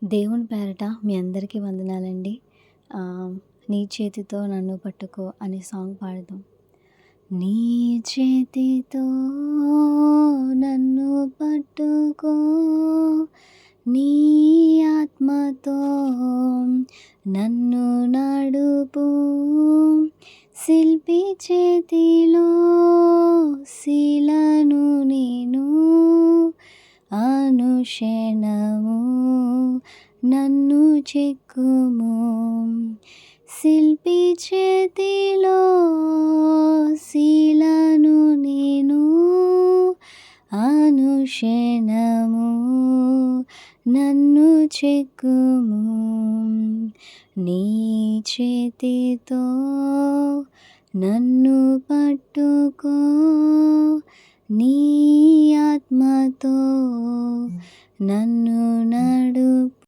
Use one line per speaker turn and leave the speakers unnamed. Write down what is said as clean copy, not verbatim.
దేవుని పేరట మీ అందరికీ వందనాలండి. ఆహ్, 'నీ చేతితో నన్ను పట్టుకో' అనే సాంగ్ పాడదాం. నీ చేతితో నన్ను పట్టుకో, నీ ఆత్మతో నన్ను నడుపు, శిల్పి చేతిలో శిలను నేను, అనుక్షణము నన్ను చెక్కుము. శిల్పి చేతిలో శిలను నేను, అనుక్షణము నన్ను చెక్కుము. నీ చేతితో నన్ను పట్టుకో, నీ ఆత్మతో నన్ను నడుపు,